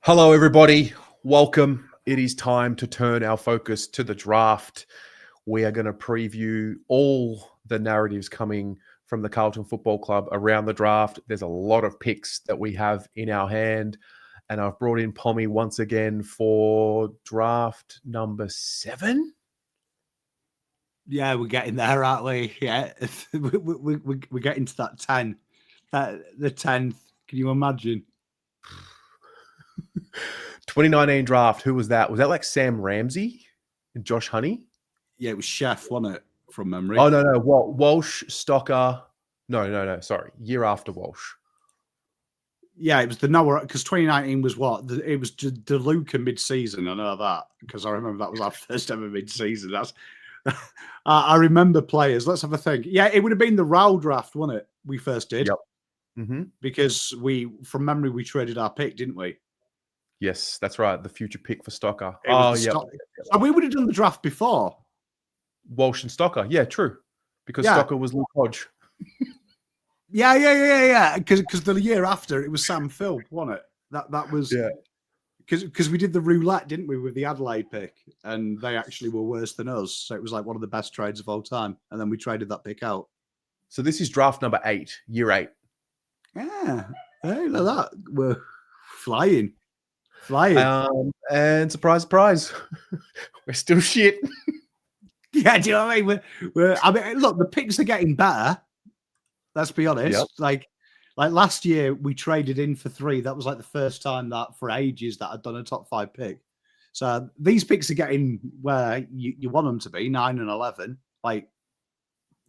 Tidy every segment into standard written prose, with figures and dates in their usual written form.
Hello, everybody. Welcome. It is time to turn our focus to the draft. We are going to preview all the narratives coming from the Carlton Football Club around the draft. There's a lot of picks that we have in our hand, and I've brought in Pommy once again for draft number 7. Yeah, we're getting there, aren't we? Yeah, we're getting to that 10. The 10th. Can you imagine? 2019 draft. Who was that? Was that like Sam Ramsey and Josh Honey? Yeah, it was Chef, wasn't it? From memory. Oh, no. Walsh, Stocker. No. Sorry. Year after Walsh. Yeah, it was the Noah, because 2019 was what? It was DeLuca mid-season. I know that because I remember that was our first ever mid-season. That's I remember players. Let's have a think. Yeah, it would have been the Rowell draft, wasn't it? We first did. Yep. Mm-hmm. Because from memory, we traded our pick, didn't we? Yes, that's right. The future pick for Stocker. Yeah. So we would have done the draft before. Walsh and Stocker. Yeah, true. Because Stocker was Luke Hodge. Yeah. Because the year after it was Sam Phil, wasn't it? That was because we did the roulette, didn't we, with the Adelaide pick, and they actually were worse than us. So it was like one of the best trades of all time, and then we traded that pick out. So this is draft number 8, year 8. Yeah, hey, look at that, we're flying. And surprise, we're still shit. Yeah, do you know what I mean? I mean, look, the picks are getting better. Let's be honest. Yep. Like last year, we traded in for 3. That was like the first time that for ages that I'd done a top 5 pick. So these picks are getting where you want them to be, 9 and 11. Like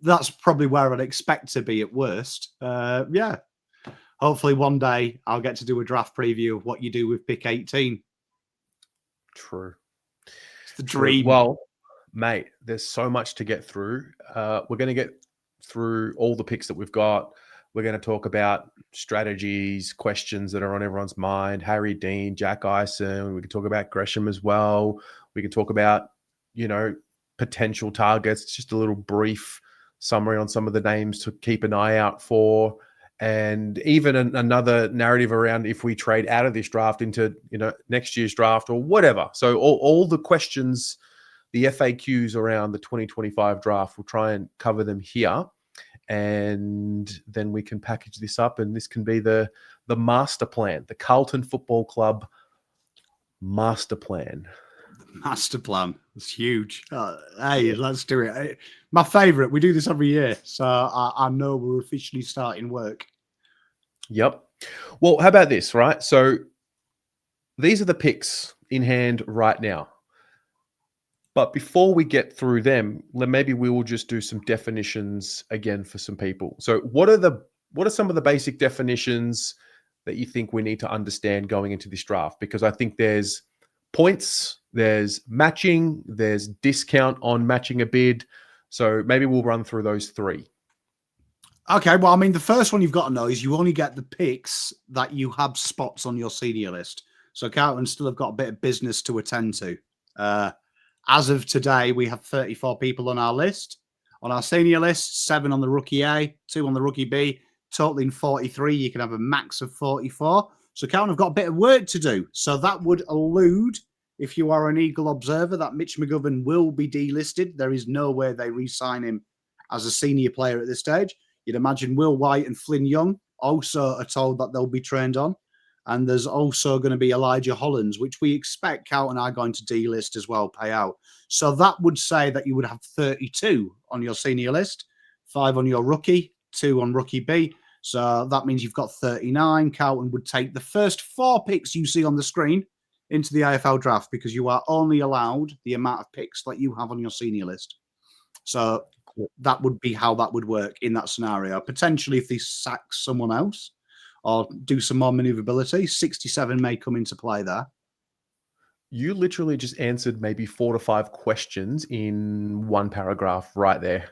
that's probably where I'd expect to be at worst. Yeah. Hopefully one day I'll get to do a draft preview of what you do with pick 18. True. It's the dream. Well, mate, there's so much to get through. We're going to get through all the picks that we've got. We're going to talk about strategies, questions that are on everyone's mind. Harry Dean, Jack Ison. We can talk about Gresham as well. We can talk about, potential targets. Just a little brief summary on some of the names to keep an eye out for. And even another narrative around if we trade out of this draft into, next year's draft or whatever. So all the questions, the FAQs around the 2025 draft, we'll try and cover them here. And then we can package this up, and this can be the master plan, the Carlton Football Club master plan. Master plan. It's huge. Hey, let's do it. My favorite. We do this every year, so I know we're officially starting work. Yep. Well, how about this, right? So these are the picks in hand right now. But before we get through them, maybe we will just do some definitions again for some people. So what are some of the basic definitions that you think we need to understand going into this draft? Because I think there's points, there's matching, there's discount on matching a bid. So maybe we'll run through those 3. Okay, well, I mean, the first one you've got to know is you only get the picks that you have spots on your senior list. So Carlton still have got a bit of business to attend to. As of today, we have 34 people on our list. On our senior list, 7 on the rookie A, 2 on the rookie B, totaling 43. You can have a max of 44. So Carlton have got a bit of work to do. So that would allude, if you are an Eagle observer, that Mitch McGovern will be delisted. There is no way they re-sign him as a senior player at this stage. You'd imagine Will White and Flynn Young also are told that they'll be trained on. And there's also going to be Elijah Hollands, which we expect Carlton are going to delist as well, pay out. So that would say that you would have 32 on your senior list, 5 on your rookie, 2 on rookie B. So that means you've got 39. Carlton would take the first 4 picks you see on the screen into the AFL draft because you are only allowed the amount of picks that you have on your senior list. So that would be how that would work in that scenario. Potentially, if they sack someone else or do some more maneuverability, 67 may come into play there. You literally just answered maybe 4 to 5 questions in one paragraph right there.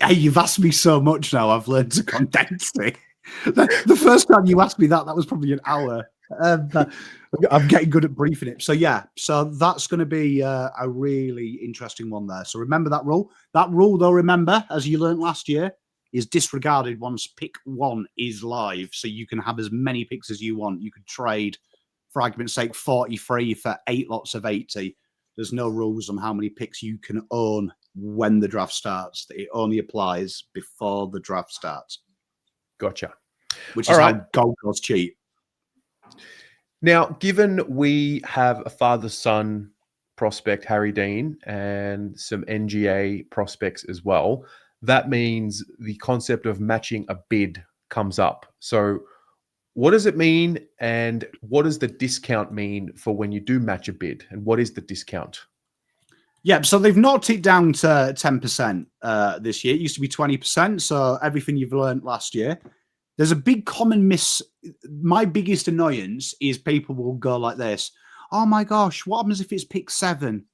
Hey, you've asked me so much now. I've learned to condense it. The first time you asked me that was probably an hour. I'm getting good at briefing it. So yeah, so that's going to be a really interesting one there. So remember that rule. That rule, though, remember, as you learned last year, is disregarded once pick 1 is live. So you can have as many picks as you want. You could trade, for argument's sake, 43 for 8 lots of 80. There's no rules on how many picks you can own when the draft starts. It only applies before the draft starts. Gotcha. Which is how Gold Coast cheat. Now, given we have a father-son prospect, Harry Dean, and some NGA prospects as well, that means the concept of matching a bid comes up. So what does it mean, and what does the discount mean for when you do match a bid, and what is the discount? Yeah, so they've knocked it down to 10% this year. It used to be 20%, so everything you've learned last year. There's a big common miss. My biggest annoyance is people will go like this. Oh my gosh, what happens if it's pick 7?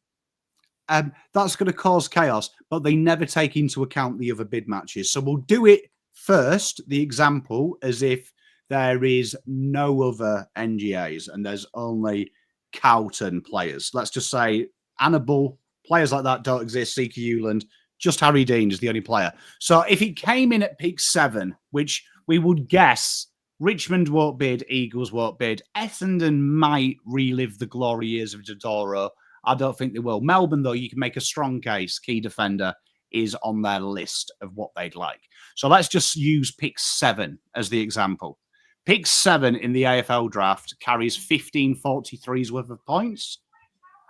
That's going to cause chaos, but they never take into account the other bid matches. So we'll do it first, the example, as if there is no other NGAs and there's only Carlton players. Let's just say Annabelle, players like that don't exist, Seeker Euland, just Harry Dean is the only player. So if it came in at pick 7, which we would guess Richmond won't bid, Eagles won't bid, Essendon might relive the glory years of Dodoro. I don't think they will. Melbourne, though, you can make a strong case. Key defender is on their list of what they'd like. So let's just use pick 7 as the example. Pick 7 in the AFL draft carries 1543's worth of points.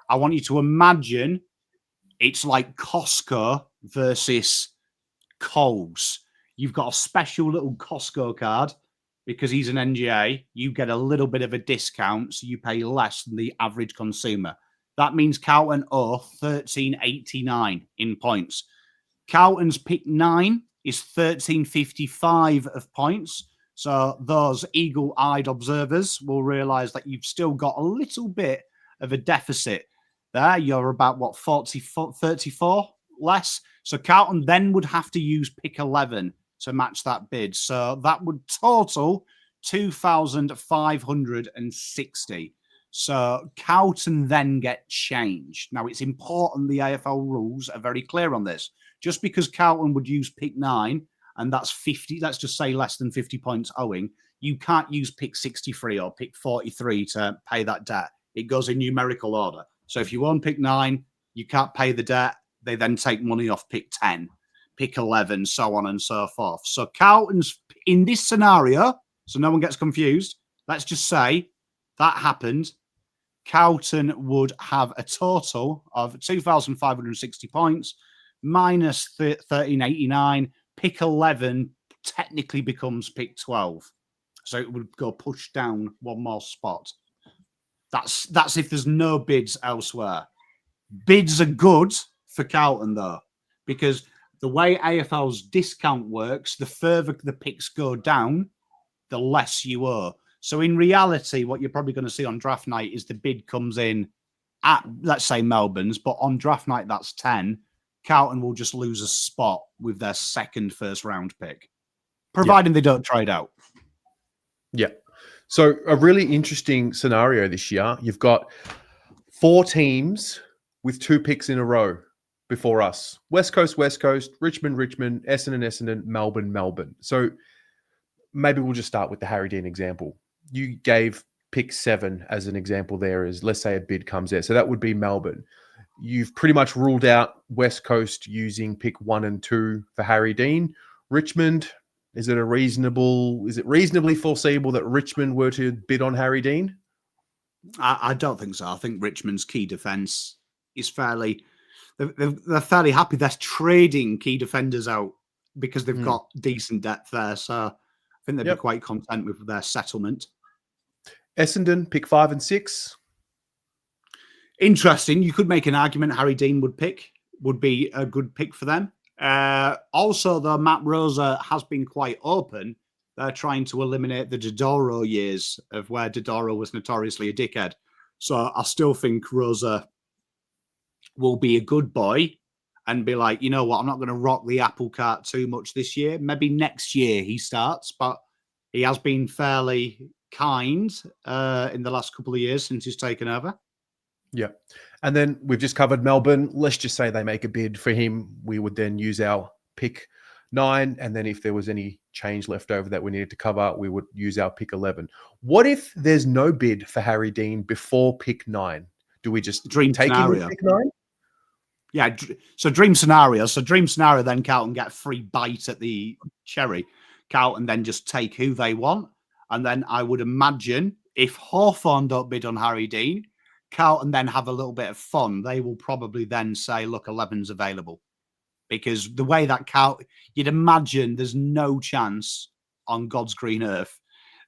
I want you to imagine it's like Costco versus Coles. You've got a special little Costco card because he's an NGA. You get a little bit of a discount, so you pay less than the average consumer. That means Carlton owe 1389 in points. Carlton's pick 9 is 1355 of points. So those eagle-eyed observers will realize that you've still got a little bit of a deficit there. You're about, 34 less. So Carlton then would have to use pick 11 to match that bid. So that would total 2,560. So Carlton then get changed. Now, it's important the AFL rules are very clear on this. Just because Carlton would use pick 9, and that's 50, let's just say less than 50 points owing, you can't use pick 63 or pick 43 to pay that debt. It goes in numerical order. So if you own pick 9, you can't pay the debt. They then take money off pick 10, pick 11, so on and so forth. So Carlton's, in this scenario, so no one gets confused, let's just say that happened. Carlton would have a total of 2,560 points minus 1389. Pick 11 technically becomes pick 12. So it would go push down one more spot. That's if there's no bids elsewhere. Bids are good for Carlton, though, because the way AFL's discount works, the further the picks go down, the less you owe. So in reality, what you're probably going to see on draft night is the bid comes in at, let's say, Melbourne's, but on draft night, that's 10. Carlton will just lose a spot with their second first round pick, providing they don't trade out. Yeah. So a really interesting scenario this year. You've got 4 teams with 2 picks in a row before us. West Coast, Richmond, Essendon, Melbourne. So maybe we'll just start with the Harry Dean example. You gave pick 7 as an example there, as let's say a bid comes there. So that would be Melbourne. You've pretty much ruled out West Coast using pick 1 and 2 for Harry Dean. Richmond, is it reasonably foreseeable that Richmond were to bid on Harry Dean? I don't think so. I think Richmond's key defence is they're fairly happy. They're trading key defenders out because they've got decent depth there. So I think they'd be quite content with their settlement. Essendon, pick 5 and 6. Interesting. You could make an argument Harry Dean would be a good pick for them. Also, though, Matt Rosa has been quite open. They're trying to eliminate the Dodoro years of where Dodoro was notoriously a dickhead. So I still think Rosa will be a good boy and be like, you know what, I'm not going to rock the apple cart too much this year. Maybe next year he starts, but he has been fairly kind in the last couple of years since he's taken over. Yeah. And then we've just covered Melbourne. Let's just say they make a bid for him. We would then use our pick 9, and then if there was any change left over that we needed to cover, we would use our pick 11. What if there's no bid for Harry Dean before pick 9? Do we just Dream take him scenario. with pick 9? Yeah, so dream scenario. So dream scenario, then Carlton get a free bite at the cherry. Carlton then just take who they want. And then I would imagine if Hawthorn don't bid on Harry Dean, Carlton then have a little bit of fun. They will probably then say, look, 11's available. Because the way that you'd imagine there's no chance on God's green earth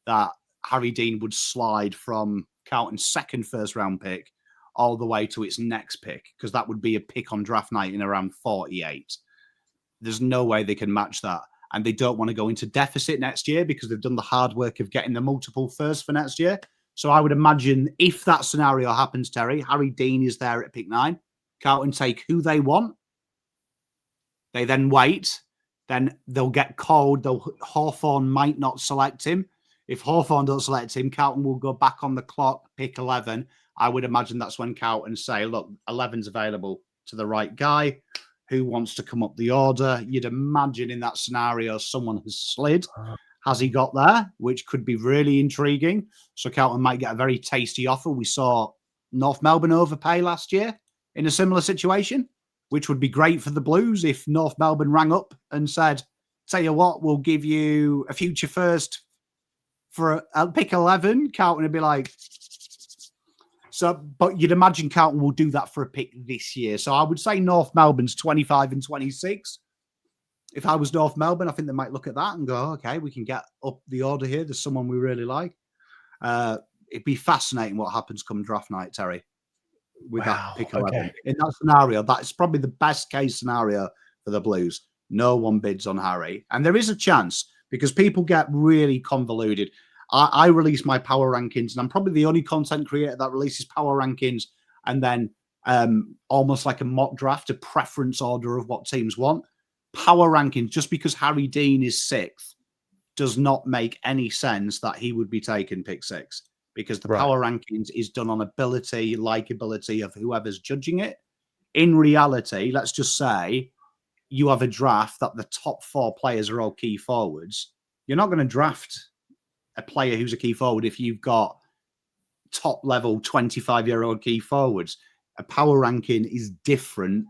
that Harry Dean would slide from Carlton's second first round pick all the way to its next pick, because that would be a pick on draft night in around 48. There's no way they can match that. And they don't want to go into deficit next year because they've done the hard work of getting the multiple first for next year. So I would imagine if that scenario happens, Terry, Harry Dean is there at pick 9. Carlton take who they want. They then wait. Then they'll get called. Hawthorn might not select him. If Hawthorn don't select him, Carlton will go back on the clock, pick 11. I would imagine that's when Carlton say, look, 11's available to the right guy. Who wants to come up the order? You'd imagine in that scenario, someone has slid. Has he got there? Which could be really intriguing. So Carlton might get a very tasty offer. We saw North Melbourne overpay last year in a similar situation, which would be great for the Blues if North Melbourne rang up and said, tell you what, we'll give you a future first for a pick 11. Carlton would be like, so, but you'd imagine Carlton will do that for a pick this year. So I would say North Melbourne's 25 and 26. If I was North Melbourne, I think they might look at that and go, okay, we can get up the order here. There's someone we really like. It'd be fascinating what happens come draft night, Terry, with that pick 11. Okay. In that scenario, that's probably the best case scenario for the Blues. No one bids on Harry. And there is a chance because people get really convoluted. I release my power rankings, and I'm probably the only content creator that releases power rankings and then almost like a mock draft, a preference order of what teams want. Power rankings, just because Harry Dean is 6th, does not make any sense that he would be taken pick 6 because the power rankings is done on ability, likability of whoever's judging it. In reality, let's just say you have a draft that the top 4 players are all key forwards. You're not going to draft a player who's a key forward if you've got top level 25-year-old key forwards. A power ranking is different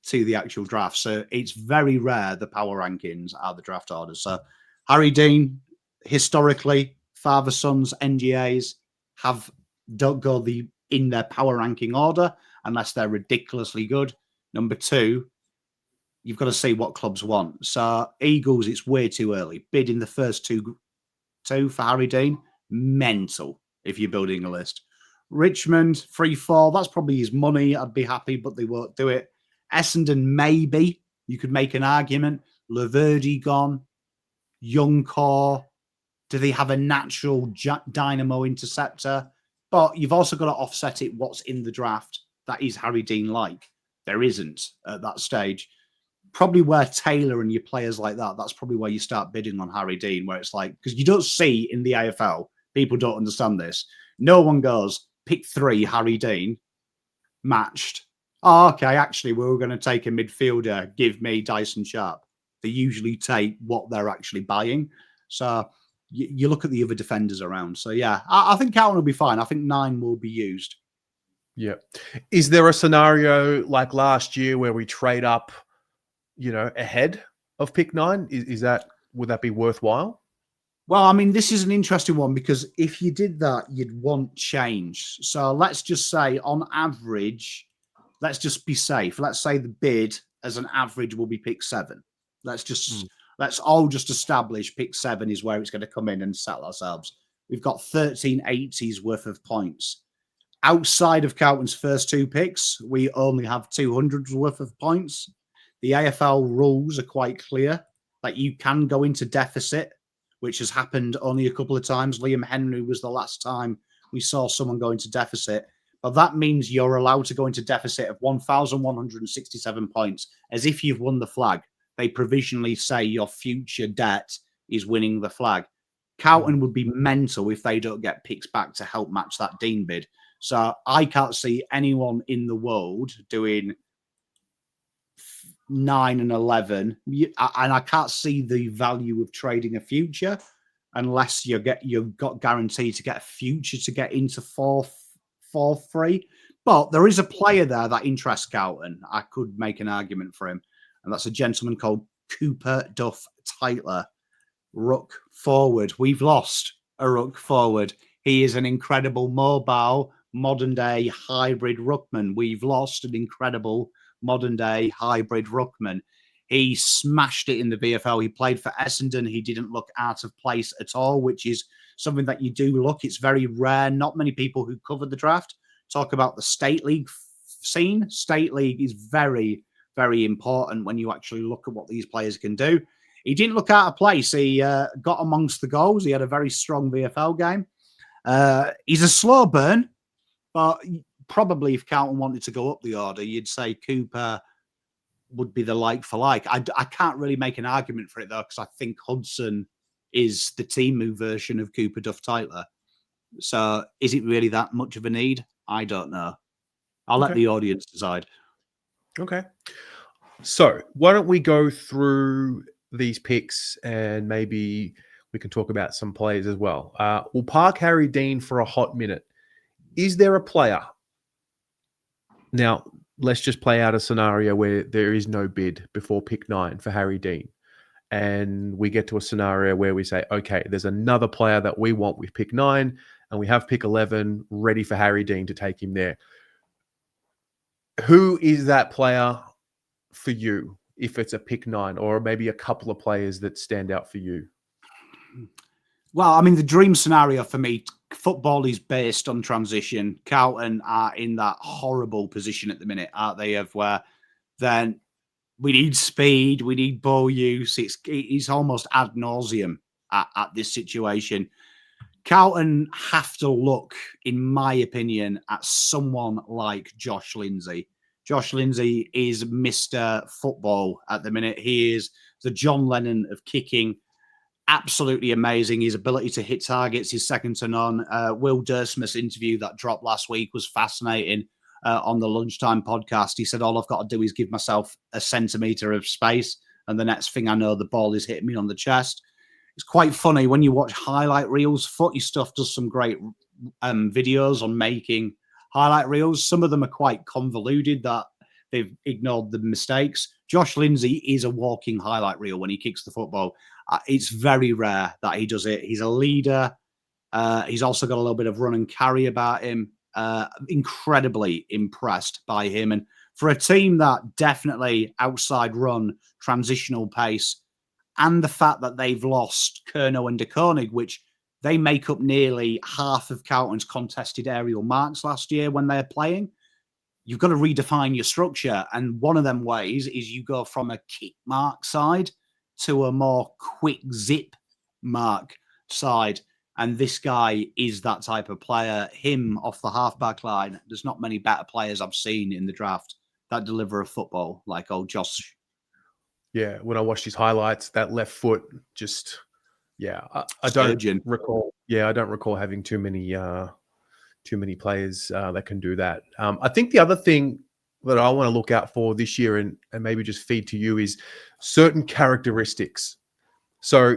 to the actual draft. So it's very rare the power rankings are the draft orders. So Harry Dean, historically, father, sons, NGAs don't go in their power ranking order unless they're ridiculously good. Number 2, you've got to see what clubs want. So Eagles, it's way too early. Bid in the first two for Harry Dean, mental if you're building a list. Richmond, 3-4, that's probably his money. I'd be happy, but they won't do it. Essendon, maybe. You could make an argument. Laverde gone. Young core. Do they have a natural dynamo interceptor? But you've also got to offset it what's in the draft that is Harry Dean like. There isn't at that stage. Probably where Taylor and your players like that, that's probably where you start bidding on Harry Dean, where it's like, because you don't see in the AFL, people don't understand this. No one goes, pick 3, Harry Dean, matched. Oh, okay, actually, we were going to take a midfielder, give me Dyson Sharp. They usually take what they're actually buying. So you look at the other defenders around. So yeah, I think Carlton will be fine. I think 9 will be used. Yeah. Is there a scenario like last year where we trade up, ahead of pick 9? Would that be worthwhile? Well, I mean, this is an interesting one because if you did that, you'd want change. So let's just say on average, let's just be safe. Let's say the bid as an average will be pick 7. Let's all just establish pick 7 is where it's going to come in and settle ourselves. We've got 1380s worth of points. Outside of Carlton's first 2 picks, we only have 200s worth of points. The AFL rules are quite clear that you can go into deficit, which has happened only a couple of times. Liam Henry was the last time we saw someone go into deficit. But that means you're allowed to go into deficit of 1,167 points, as if you've won the flag. They provisionally say your future debt is winning the flag. Carlton would be mental if they don't get picks back to help match that Dean bid. So I can't see anyone in the world doing 9 and 11, and I can't see the value of trading a future unless you've got guaranteed to get a future to get into 4-3. But there is a player there that interests Carlton. I could make an argument for him, and that's a gentleman called Cooper Duff Tytler, ruck forward. We've lost a ruck forward. He is an incredible mobile, modern-day hybrid ruckman. We've lost an incredible modern-day hybrid ruckman. He smashed it in the VFL. He played for Essendon. He didn't look out of place at all, which is something that you do look. It's very rare. Not many people who cover the draft talk about the State League scene. State League is very, very important when you actually look at what these players can do. He didn't look out of place. He got amongst the goals. He had a very strong VFL game. He's a slow burn, but probably if Carlton wanted to go up the order, you'd say Cooper would be the like for like. I can't really make an argument for it, though, because I think Hudson is the Timu version of Cooper Duff Tytler. So is it really that much of a need? I don't know. I'll let the audience decide. Okay. So why don't we go through these picks and maybe we can talk about some players as well. We'll park Harry Dean for a hot minute. Is there a player? Now, let's just play out a scenario where there is no bid before pick 9 for Harry Dean. And we get to a scenario where we say, okay, there's another player that we want with pick 9 and we have pick 11 ready for Harry Dean to take him there. Who is that player for you if it's a pick 9, or maybe a couple of players that stand out for you? Well, I mean, the dream scenario for me, football is based on transition. Carlton are in that horrible position at the minute, aren't they, of where then we need speed, we need ball use. It's almost ad nauseum at this situation. Carlton have to look, in my opinion, at someone like Josh Lindsay. Josh Lindsay is Mr. Football at the minute. He is the John Lennon of kicking. Absolutely amazing. His ability to hit targets is second to none. Will Dersmith's interview that dropped last week was fascinating on the Lunchtime podcast. He said, all I've got to do is give myself a centimetre of space, and the next thing I know, the ball is hitting me on the chest. It's quite funny when you watch highlight reels. Footy Stuff does some great videos on making highlight reels. Some of them are quite convoluted that they've ignored the mistakes. Josh Lindsay is a walking highlight reel when he kicks the football. It's very rare that he does it. He's a leader. He's also got a little bit of run and carry about him. Incredibly impressed by him. And for a team that definitely outside run, transitional pace, and the fact that they've lost Kerno and De Koning, which they make up nearly half of Carlton's contested aerial marks last year when they're playing, you've got to redefine your structure. And one of them ways is you go from a kick mark side to a more quick zip mark side. And this guy is that type of player. Him off the halfback line, there's not many better players I've seen in the draft that deliver a football like old Josh. Yeah, when I watched his highlights, that left foot just, I don't recall. Yeah, I don't recall having too many players that can do that. I think the other thing that I want to look out for this year and maybe just feed to you is certain characteristics. So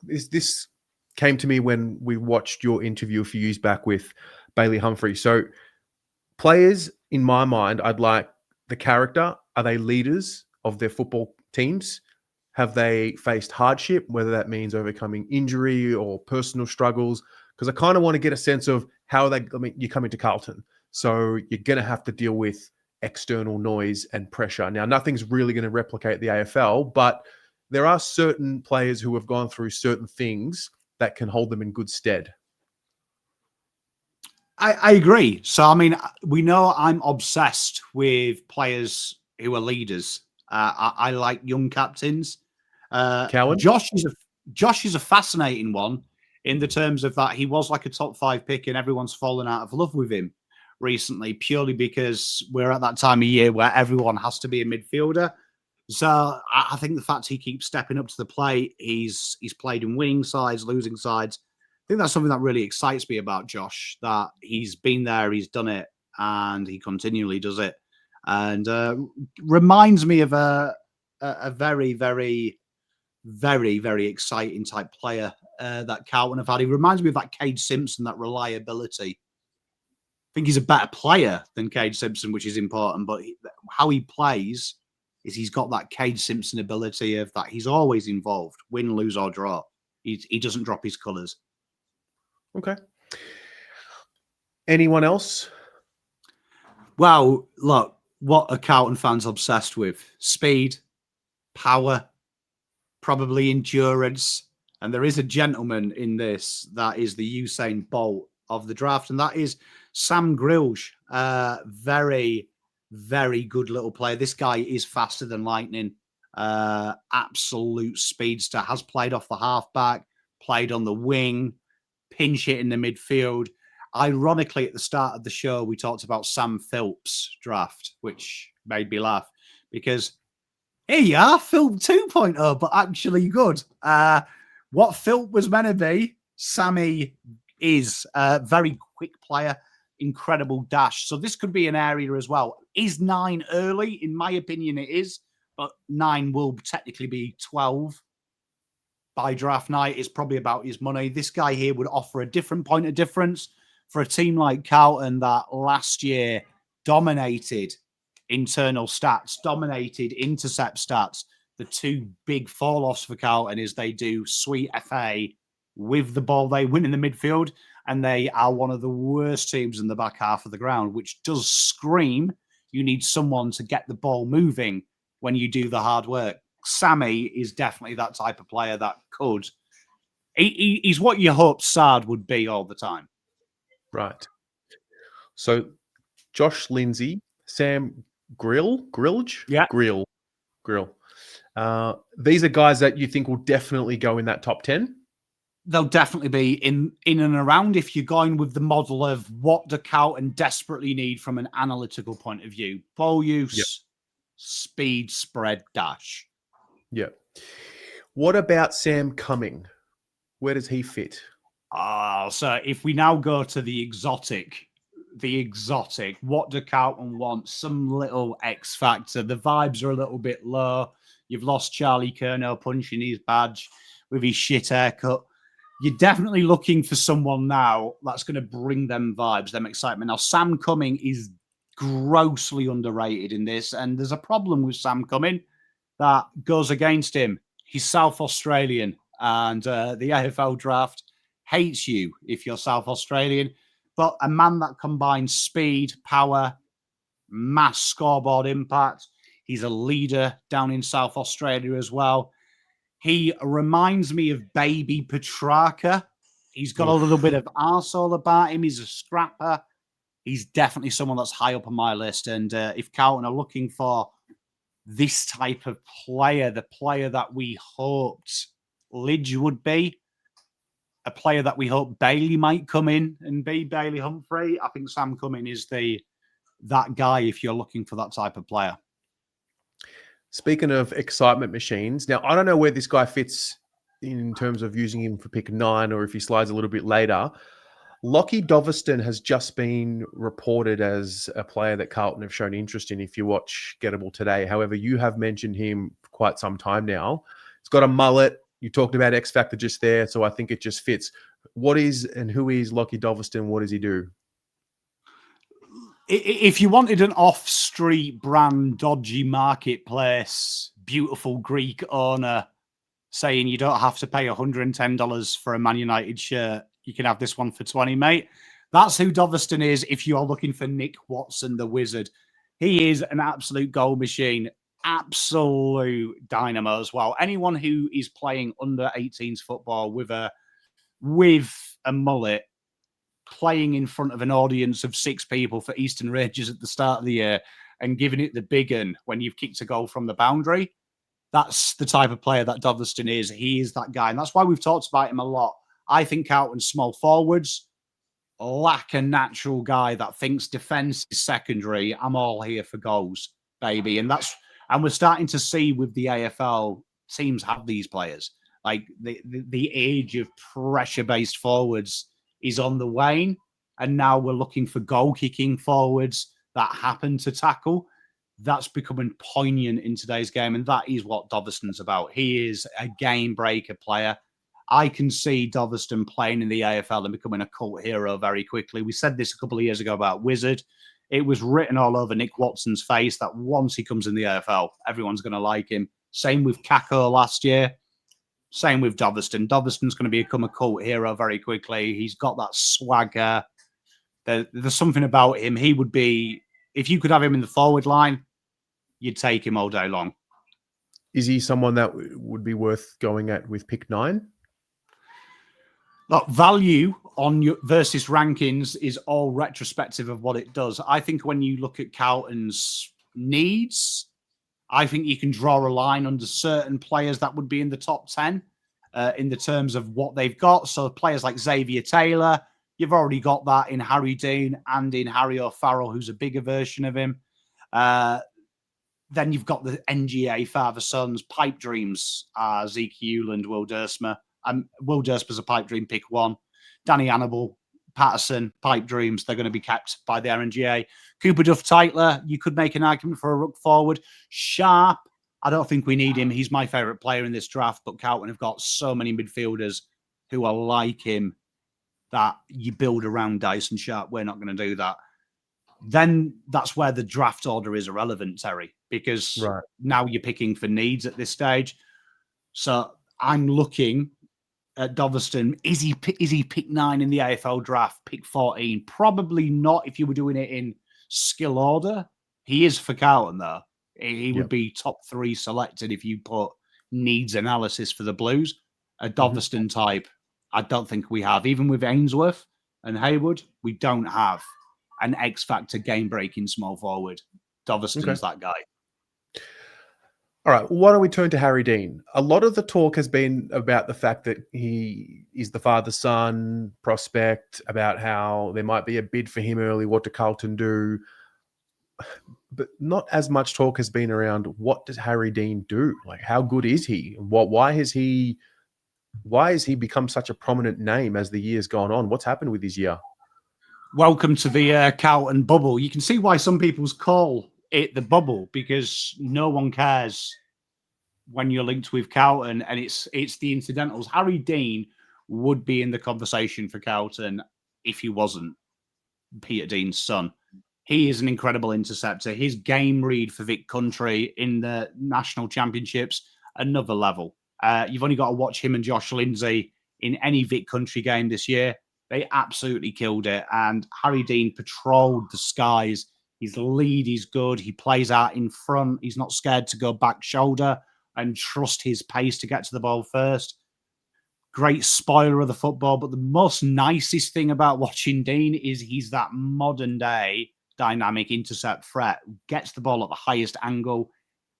this came to me when we watched your interview a few years back with Bailey Humphrey. So players, in my mind, I'd like the character. Are they leaders of their football teams? Have they faced hardship, whether that means overcoming injury or personal struggles? Because I kind of want to get a sense of how you come into Carlton. So you're going to have to deal with external noise and pressure. Now, nothing's really going to replicate the AFL, but there are certain players who have gone through certain things that can hold them in good stead. I agree. So, I mean, we know I'm obsessed with players who are leaders. I like young captains. Cowan? Josh is a fascinating one in the terms of that he was like a top 5 pick and everyone's fallen out of love with him recently, purely because we're at that time of year where everyone has to be a midfielder. So I think the fact he keeps stepping up to the plate, he's played in winning sides, losing sides. I think that's something that really excites me about Josh, that he's been there, he's done it, and he continually does it. and reminds me of a very, very, very, very exciting type player that Carlton have had. He reminds me of that Cade Simpson, that reliability. I think he's a better player than Cade Simpson, which is important, but how he plays is he's got that Cade Simpson ability of that he's always involved, win, lose, or draw. He doesn't drop his colours. Okay. Anyone else? Well, look, what are Carlton fans obsessed with? Speed, power, probably endurance. And there is a gentleman in this that is the Usain Bolt of the draft, and that is Sam Grilge. Very, very good little player. This guy is faster than lightning. Absolute speedster. Has played off the halfback, played on the wing, pinch hit in the midfield. Ironically, at the start of the show, we talked about Sam Philp's draft, which made me laugh because here you are, Philp 2.0, but actually good. What Philp was meant to be, Sammy is a very quick player, incredible dash. So this could be an area as well. Is 9 early? In my opinion, it is, but 9 will technically be 12 by draft night. It's probably about his money. This guy here would offer a different point of difference for a team like Carlton that last year dominated internal stats, dominated intercept stats. The two big fall-offs for Carlton is they do sweet FA with the ball they win in the midfield, and they are one of the worst teams in the back half of the ground, which does scream you need someone to get the ball moving when you do the hard work. Sammy is definitely that type of player that could. He's what you hoped Sard would be all the time. Right. So Josh Lindsay, Sam Grilge? Yeah. Grill. These are guys that you think will definitely go in that top 10? They'll definitely be in and around if you're going with the model of what do Carlton desperately need from an analytical point of view. Ball use, speed, spread, dash. Yeah. What about Sam Cumming? Where does he fit? So if we now go to the exotic, what do Carlton want? Some little X factor. The vibes are a little bit low. You've lost Charlie Curnow punching his badge with his shit haircut. You're definitely looking for someone now that's going to bring them vibes, them excitement. Now, Sam Cumming is grossly underrated in this, and there's a problem with Sam Cumming that goes against him. He's South Australian, and the AFL draft hates you if you're South Australian. But a man that combines speed, power, mass scoreboard impact. He's a leader down in South Australia as well. He reminds me of Baby Petrarca. He's got a little bit of arsehole about him. He's a scrapper. He's definitely someone that's high up on my list. And if Carlton are looking for this type of player, the player that we hoped Lidge would be, a player that we hope Bailey might come in and be Bailey Humphrey, I think Sam Cumming is that guy if you're looking for that type of player. Speaking of excitement machines, now I don't know where this guy fits in terms of using him for pick 9 or if he slides a little bit later. Lockie Doverston has just been reported as a player that Carlton have shown interest in if you watch Gettable today. However, you have mentioned him for quite some time now. He's got a mullet. You talked about X Factor just there, so I think it just fits. What is and who is Lockie Doverston? What does he do? If you wanted an off-street brand, dodgy marketplace, beautiful Greek owner saying you don't have to pay $110 for a Man United shirt, you can have this one for 20, mate. That's who Doverston is if you are looking for Nick Watson, the wizard. He is an absolute goal machine, absolute dynamo as well. Anyone who is playing under 18s football with a mullet, playing in front of an audience of 6 people for Eastern Rangers at the start of the year and giving it the big un when you've kicked a goal from the boundary, that's the type of player that Doverston is. He is that guy. And that's why we've talked about him a lot. I think Carlton's small forwards lack a natural guy that thinks defense is secondary. I'm all here for goals, baby. And we're starting to see with the AFL, teams have these players. Like the age of pressure-based forwards is on the wane, and now we're looking for goal-kicking forwards that happen to tackle. That's becoming poignant in today's game, and that is what Doveston's about. He is a game breaker player. I can see Doveston playing in the AFL and becoming a cult hero very quickly. We said this a couple of years ago about Wizard. It was written all over Nick Watson's face that once he comes in the AFL, everyone's going to like him. Same with Kako last year. Same with Doveston. Doveston's going to become a cult hero very quickly. He's got that swagger. There's something about him. He would be, if you could have him in the forward line, you'd take him all day long. Is he someone that would be worth going at with pick 9? Look, value on your versus rankings is all retrospective of what it does. I think when you look at Carlton's needs, I think you can draw a line under certain players that would be in the top 10 in the terms of what they've got. So players like Xavier Taylor, you've already got that in Harry Dean and in Harry O'Farrell, who's a bigger version of him. Then you've got the NGA father-sons, pipe dreams, Zeke Hewland, Will Dersma. Will Dersma's a pipe dream pick 1. Danny Annable, Patterson, pipe dreams. They're going to be kept by the NGA. Cooper Duff-Titler, you could make an argument for a ruck forward. Sharp, I don't think we need him. He's my favourite player in this draft, but Carlton have got so many midfielders who are like him that you build around Dyson Sharp. We're not going to do that. Then that's where the draft order is irrelevant, Terry, because now you're picking for needs at this stage. So I'm looking at Doveston. Is he pick 9 in the AFL draft, pick 14? Probably not if you were doing it in skill order. He is for Carlton, though. He would be top 3 selected if you put needs analysis for the Blues. A Doveston type, I don't think we have. Even with Ainsworth and Haywood, we don't have an X-factor game-breaking small forward. Doveston's that guy. All right, why don't we turn to Harry Dean? A lot of the talk has been about the fact that he is the father-son prospect, about how there might be a bid for him early. What do Carlton do? But not as much talk has been around what does Harry Dean do? Like, how good is he? Why has he become such a prominent name as the year's gone on? What's happened with his year? Welcome to the Carlton bubble. You can see why some people's call it the bubble, because no one cares when you're linked with Carlton, and it's the incidentals. Harry Dean would be in the conversation for Carlton if he wasn't Peter Dean's son. He is an incredible interceptor. His game read for Vic Country in the national championships, another level. You've only got to watch him and Josh Lindsay in any Vic Country game this year. They absolutely killed it. And Harry Dean patrolled the skies. His lead is good. He plays out in front. He's not scared to go back shoulder and trust his pace to get to the ball first. Great spoiler of the football. But the most nicest thing about watching Dean is he's that modern day dynamic intercept threat. Gets the ball at the highest angle,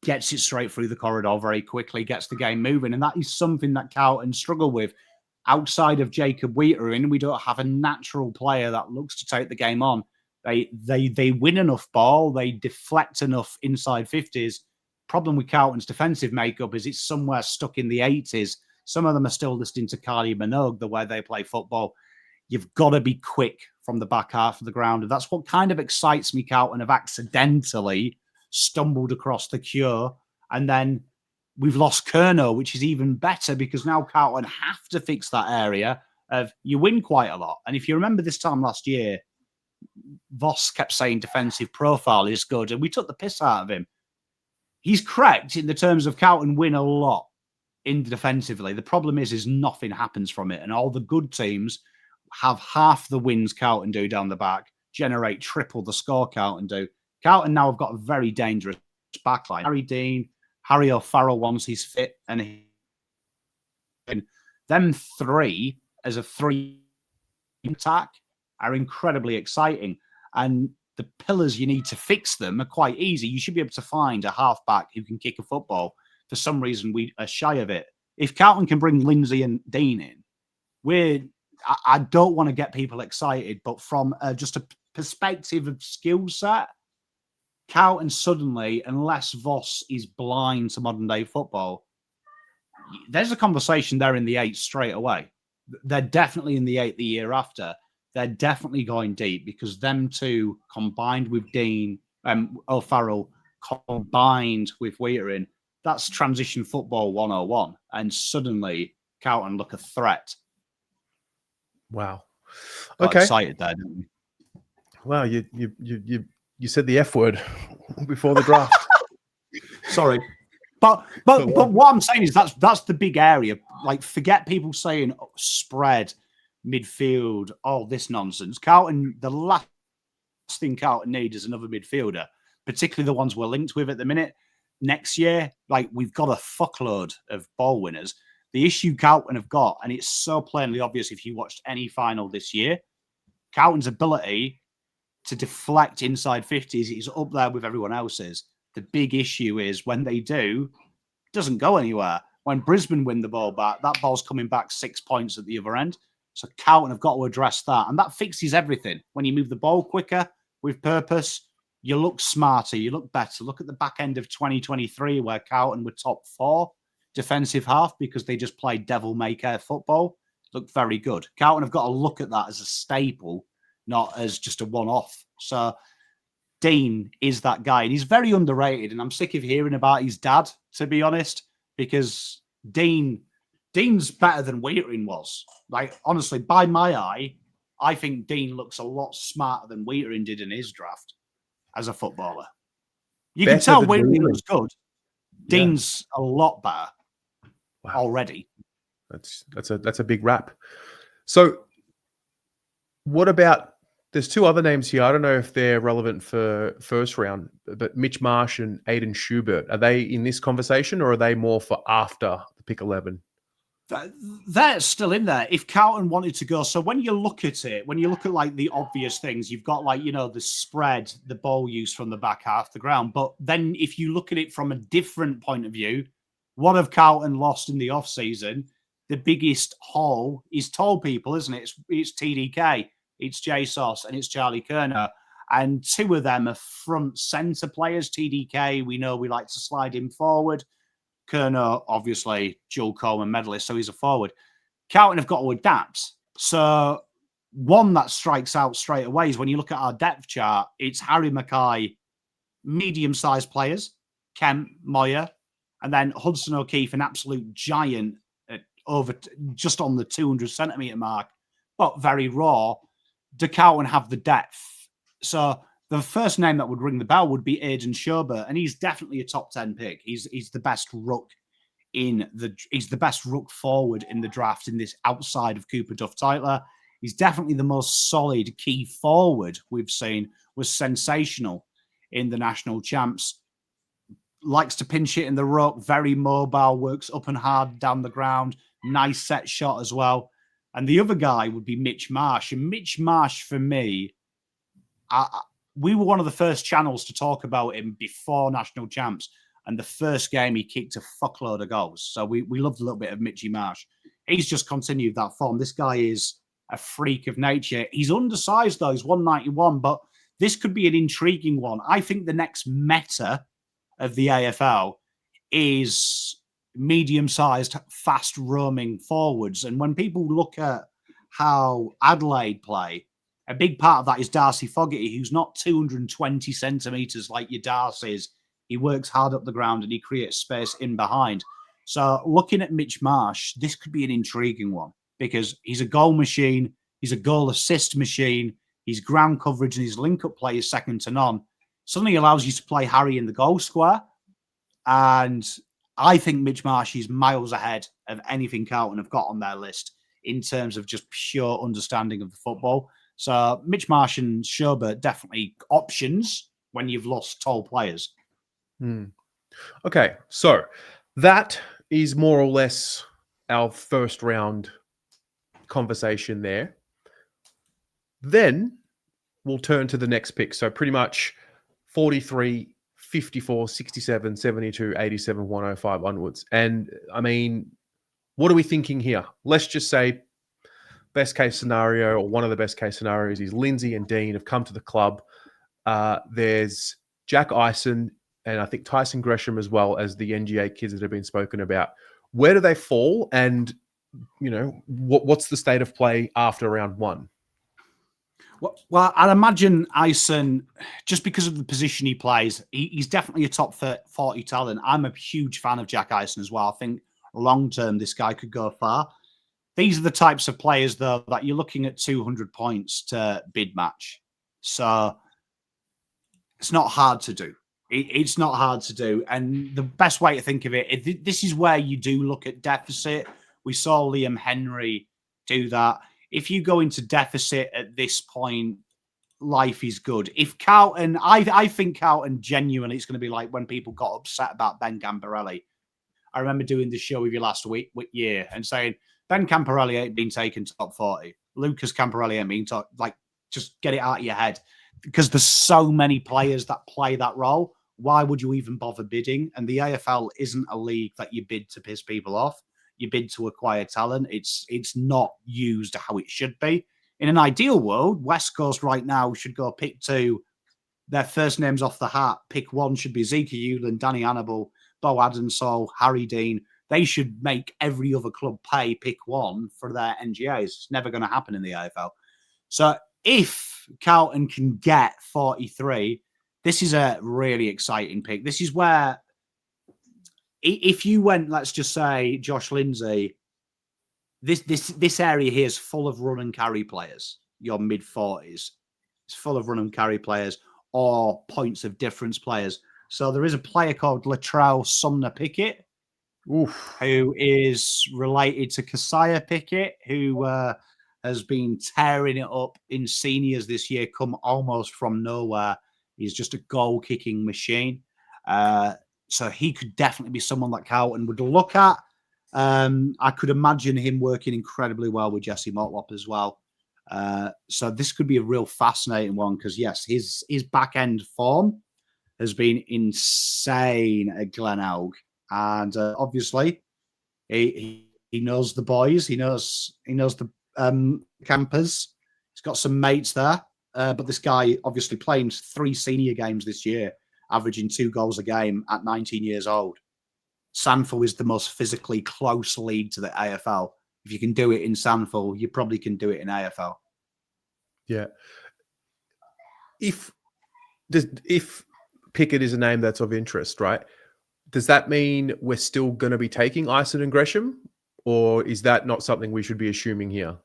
gets it straight through the corridor very quickly, gets the game moving. And that is something that Carlton struggle with. Outside of Jacob Wheaterin, we don't have a natural player that looks to take the game on. They win enough ball, they deflect enough inside 50s. Problem with Carlton's defensive makeup is it's somewhere stuck in the 80s. Some of them are still listening to Kylie Minogue, the way they play football. You've got to be quick from the back half of the ground. And that's what kind of excites me. Carlton have accidentally stumbled across the cure, and then we've lost Kerno, which is even better because now Carlton have to fix that area of you win quite a lot. And if you remember this time last year, Voss kept saying defensive profile is good, and we took the piss out of him. He's correct in the terms of Carlton win a lot in defensively. The problem is nothing happens from it, and all the good teams have half the wins Carlton do down the back, generate triple the score Carlton do. Carlton now have got a very dangerous backline. Harry Dean, Harry O'Farrell once he's fit, and them three as a 3 attack are incredibly exciting. And the pillars you need to fix them are quite easy. You should be able to find a halfback who can kick a football. For some reason, we are shy of it. If Carlton can bring Lindsay and Dean in, I don't want to get people excited, but from just a perspective of skill set, Carlton suddenly, unless Voss is blind to modern day football, there's a conversation there in the 8 straight away. They're definitely in the 8 the year after. They're definitely going deep because them two combined with Dean, O'Farrell, combined with Wheatering, that's transition football 101. And suddenly, Carlton look a threat. Wow. Got Okay. excited there, didn't we? Wow, you said the F word before the draft. Sorry. But what I'm saying is that's the big area. Like, forget people saying spread, midfield, all this nonsense. Carlton, the last thing Carlton need is another midfielder, particularly the ones we're linked with at the minute. Next year, like, we've got a fuckload of ball winners. The issue Carlton have got, and it's so plainly obvious if you watched any final this year, Carlton's ability to deflect inside 50s is up there with everyone else's. The big issue is when they do, it doesn't go anywhere. When Brisbane win the ball back, that ball's coming back 6 points at the other end. So Carlton have got to address that. And that fixes everything. When you move the ball quicker with purpose, you look smarter, you look better. Look at the back end of 2023 where Carlton were top 4 defensive half because they just played devil-may-care football. Looked very good. Carlton have got to look at that as a staple, not as just a one-off. So Dean is that guy, and he's very underrated. And I'm sick of hearing about his dad, to be honest, because Dean's better than Wheatering was. Like, honestly, by my eye, I think Dean looks a lot smarter than Wheatering did in his draft as a footballer. You can tell Wheatering was good. Dean's a lot better already. That's a big rap. So what about, there's 2 other names here. I don't know if they're relevant for first round, but Mitch Marsh and Aiden Schubert, are they in this conversation or are they more for after the pick 11? They're still in there. If Carlton wanted to go, so when you look at it, when you look at like the obvious things, you've got like, the spread, the ball use from the back half the ground. But then if you look at it from a different point of view, what have Carlton lost in the off-season? The biggest haul is tall people, isn't it? It's TDK, it's JSOS, and it's Charlie Kerner. And 2 of them are front centre players. TDK, we know we like to slide him forward. Kerner, obviously, dual Coleman medalist, so he's a forward. Carlton have got to adapt. So one that strikes out straight away is when you look at our depth chart, it's Harry Mackay, medium-sized players, Kemp, Moyer, and then Hudson O'Keefe, an absolute giant over just on the 200 centimetre mark, but very raw. Do Carlton have the depth? So the first name that would ring the bell would be Aiden Schubert, and he's definitely a top 10 pick. He's the best ruck he's the best ruck forward in the draft in this outside of Cooper Duff Tytler. He's definitely the most solid key forward we've seen. Was sensational in the national champs. Likes to pinch it in the ruck, very mobile, works up and hard down the ground. Nice set shot as well. And the other guy would be Mitch Marsh. And Mitch Marsh, for me, we were one of the first channels to talk about him before national champs. And the first game, he kicked a fuckload of goals. So we loved a little bit of Mitchy Marsh. He's just continued that form. This guy is a freak of nature. He's undersized, though. He's 191, but this could be an intriguing one. I think the next meta of the AFL is medium-sized, fast-roaming forwards. And when people look at how Adelaide play, a big part of that is Darcy Fogarty, who's not 220 centimetres like your Darcy's. He works hard up the ground and he creates space in behind. So looking at Mitch Marsh, this could be an intriguing one because he's a goal machine. He's a goal assist machine. His ground coverage and his link-up play is second to none. Suddenly allows you to play Harry in the goal square. And I think Mitch Marsh is miles ahead of anything Carlton have got on their list in terms of just pure understanding of the football. So Mitch Marsh and Schubert definitely options when you've lost tall players. Okay, so that is more or less our first round conversation there. Then we'll turn to the next pick. So pretty much 43, 54, 67, 72, 87, 105 onwards. And I mean, what are we thinking here? Let's just say best case scenario, or one of the best case scenarios, is Lindsay and Dean have come to the club. There's Jack Ison and I think Tyson Gresham as well as the NGA kids that have been spoken about. Where do they fall? And, what's the state of play after round 1? Well, I'd imagine Ison, just because of the position he plays, he's definitely a top 40 talent. I'm a huge fan of Jack Ison as well. I think long-term, this guy could go far. These are the types of players, though, that you're looking at 200 points to bid match. So it's not hard to do. It's not hard to do. And the best way to think of it, this is where you do look at deficit. We saw Liam Henry do that. If you go into deficit at this point, life is good. If Carlton, I think Carlton genuinely, it's going to be like when people got upset about Ben Camperelli. I remember doing the show with you last year and saying, Ben Camperelli ain't been taken top 40. Lucas Camperelli ain't been top, like, just get it out of your head. Because there's so many players that play that role. Why would you even bother bidding? And the AFL isn't a league that you bid to piss people off. You bid to acquire talent. It's not used how it should be. In an ideal world, West Coast right now should go pick 2. Their first names off the hat. Pick 1 should be Zeke Hewland, Danny Hannibal, Bo Adensol, Harry Dean. They should make every other club pay pick 1 for their NGAs. It's never going to happen in the AFL. So if Carlton can get 43, this is a really exciting pick. This is where, if you went, let's just say, Josh Lindsay, this area here is full of run and carry players, your mid-40s. It's full of run and carry players or points of difference players. So there is a player called Latrell Sumner Pickett, who is related to Keziah Pickett, who has been tearing it up in seniors this year, come almost from nowhere. He's just a goal-kicking machine. So he could definitely be someone that Carlton would look at. I could imagine him working incredibly well with Jesse Motlop as well. So this could be a real fascinating one because, yes, his back-end form has been insane at Glenelg. And obviously, he knows the boys. He knows the campers. He's got some mates there. But this guy obviously playing 3 senior games this year, averaging 2 goals a game at 19 years old. Sandford is the most physically close league to the AFL. If you can do it in Sandford, you probably can do it in AFL. Yeah. If Pickett is a name that's of interest, right? Does that mean we're still going to be taking Ison and Gresham? Or is that not something we should be assuming here?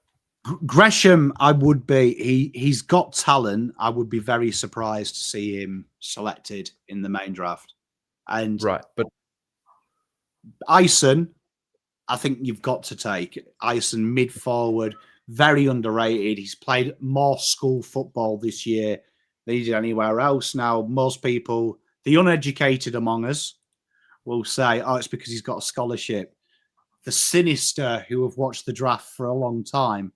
Gresham, I would be. He's got talent. I would be very surprised to see him selected in the main draft. And right, but Ison, I think you've got to take Ison mid forward. Very underrated. He's played more school football this year than he did anywhere else. Now, most people, the uneducated among us, will say, "Oh, it's because he's got a scholarship." The sinister who have watched the draft for a long time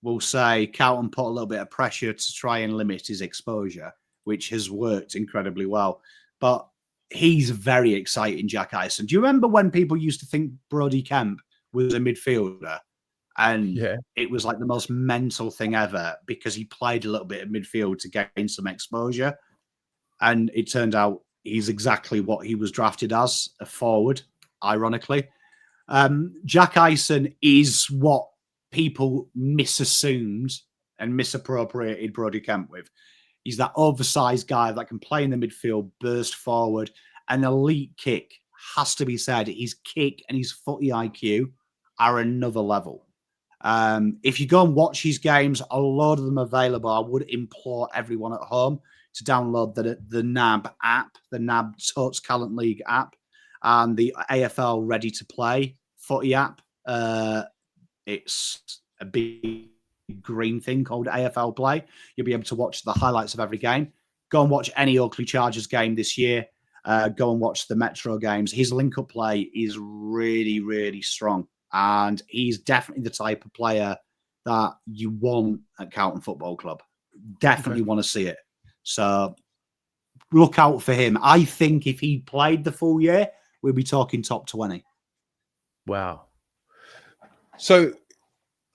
will say Carlton put a little bit of pressure to try and limit his exposure, which has worked incredibly well. But he's very exciting, Jack Ison. Do you remember when people used to think Brodie Kemp was a midfielder? And it was like the most mental thing ever because he played a little bit of midfield to gain some exposure. And it turned out he's exactly what he was drafted as, a forward, ironically. Jack Ison is what people misassumed and misappropriated Brodie Kemp with. He's that oversized guy that can play in the midfield, burst forward, an elite kick. Has to be said, his kick and his footy IQ are another level. If you go and watch his games, a lot of them available. I would implore everyone at home to download the NAB app, the NAB Tots Talent League app, and the AFL Ready to Play footy app. It's a big green thing called AFL Play. You'll be able to watch the highlights of every game. Go and watch any Oakley Chargers game this year. Go and watch the Metro games. His link-up play is really, really strong. And he's definitely the type of player that you want at Carlton Football Club. Definitely want to see it. So look out for him. I think if he played the full year, we'll be talking top 20. Wow. So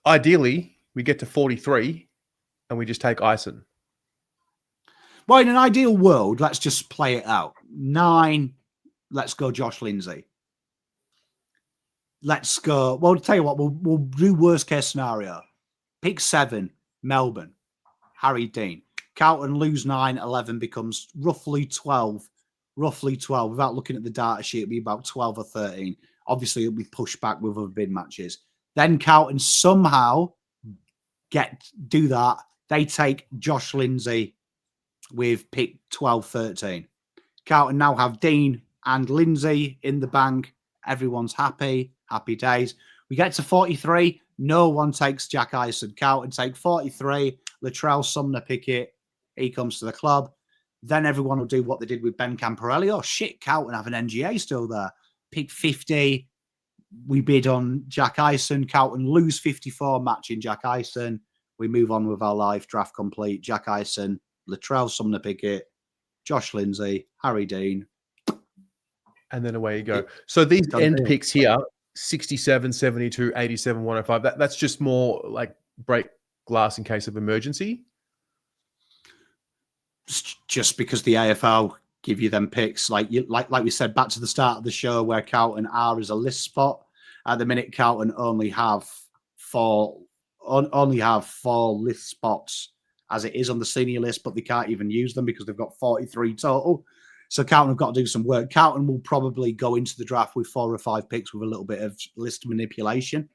ideally, we get to 43 and we just take Ison. Well, in an ideal world, let's just play it out. 9, let's go Josh Lindsay. Let's go. Well, I'll tell you what, we'll do worst case scenario. Pick 7, Melbourne. Harry Dean. Carlton lose 9, 11 becomes roughly 12. Roughly 12. Without looking at the data sheet, it'll be about 12 or 13. Obviously, it'll be pushed back with other bid matches. Then Carlton somehow do that. They take Josh Lindsay with pick 12, 13. Carlton now have Dean and Lindsay in the bank. Everyone's happy. Happy days. We get to 43. No one takes Jack Ison. Carlton take 43. Latrell Sumner Pickett. He comes to the club. Then everyone will do what they did with Ben Camporelli. Oh, shit, Carlton have an NGA still there. Pick 50. We bid on Jack Ison. Carlton lose 54, matching Jack Ison. We move on with our life. Draft complete. Jack Ison, Latrell Sumner Pickett, Josh Lindsay, Harry Dean. And then away you go. So these end picks here, 67, 72, 87, 105, that's just more like break glass in case of emergency? Just because the AFL give you them picks, like we said back to the start of the show, where Carlton are as a list spot. At the minute, Carlton only have four list spots as it is on the senior list, but they can't even use them because they've got 43 total. So Carlton have got to do some work. Carlton will probably go into the draft with 4 or 5 picks with a little bit of list manipulation.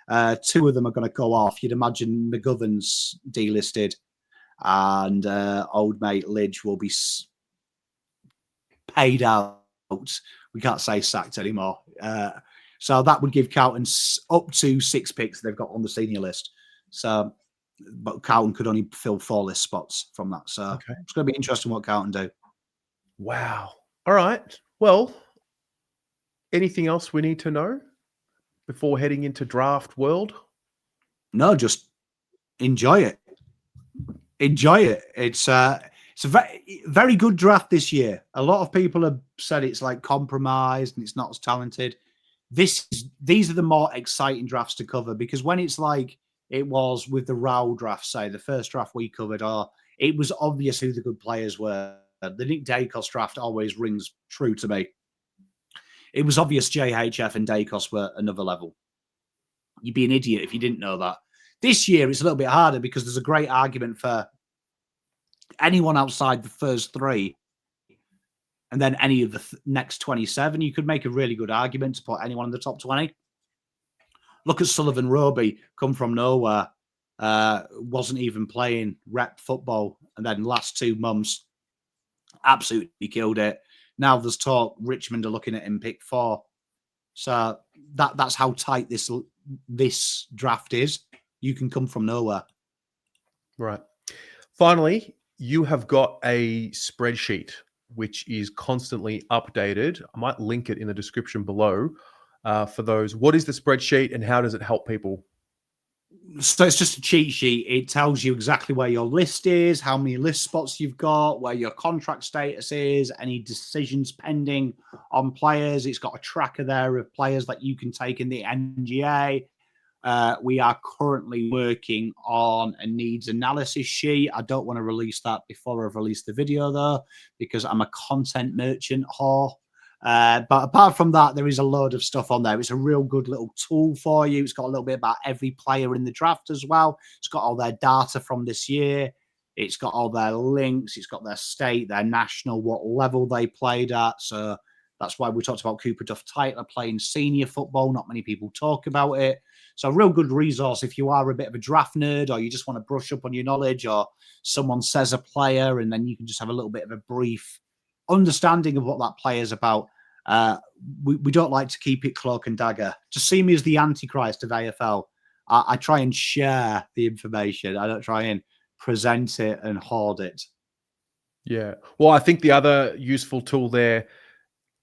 2 of them are going to go off. You'd imagine McGovern's delisted, and old mate Lidge will be paid out. We can't say sacked anymore. So that would give Carlton up to 6 picks they've got on the senior list. So, but Carlton could only fill 4 list spots from that. So It's going to be interesting what Carlton do. Wow. All right. Well, anything else we need to know before heading into draft world? No, just enjoy it. Enjoy it. It's a very, very good draft this year. A lot of people have said it's like compromised and it's not as talented. These are the more exciting drafts to cover, because when it's like it was with the Rao draft, say the first draft we covered, it was obvious who the good players were. The Nick Dacos draft always rings true to me. It was obvious JHF and Dacos were another level. You'd be an idiot if you didn't know that. This year, it's a little bit harder because there's a great argument for anyone outside the first 3 and then any of the next 27. You could make a really good argument to put anyone in the top 20. Look at Sullivan Roby, come from nowhere, wasn't even playing rep football, and then last 2 months, absolutely killed it. Now there's talk Richmond are looking at him pick 4. So that's how tight this draft is. You can come from nowhere. Right. Finally, you have got a spreadsheet which is constantly updated. I might link it in the description below for those. What is the spreadsheet and how does it help people? So it's just a cheat sheet. It tells you exactly where your list is, how many list spots you've got, where your contract status is, any decisions pending on players. It's got a tracker there of players that you can take in the NGA. We are currently working on a needs analysis sheet. I don't want to release that before I've released the video, though, because I'm a content merchant whore. But apart from that, there is a load of stuff on there. It's a real good little tool for you. It's got a little bit about every player in the draft as well. It's got all their data from this year. It's got all their links. It's got their state, their national, what level they played at. So that's why we talked about Cooper Duff-Tytler playing senior football. Not many people talk about it. So a real good resource if you are a bit of a draft nerd, or you just want to brush up on your knowledge, or someone says a player and then you can just have a little bit of a brief understanding of what that player is about. We don't like to keep it cloak and dagger. Just see me as the Antichrist of AFL. I try and share the information. I don't try and present it and hoard it. Yeah. Well, I think the other useful tool there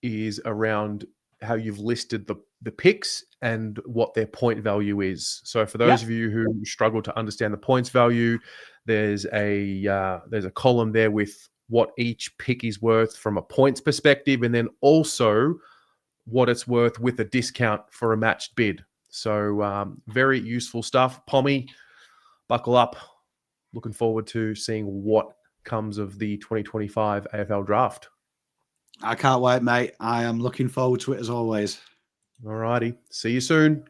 is around how you've listed the picks and what their point value is. So for those of you who struggle to understand the points value, there's a column there with what each pick is worth from a points perspective, and then also what it's worth with a discount for a matched bid. So very useful stuff. Pommy, buckle up. Looking forward to seeing what comes of the 2025 AFL draft. I can't wait, mate. I am looking forward to it as always. All righty. See you soon.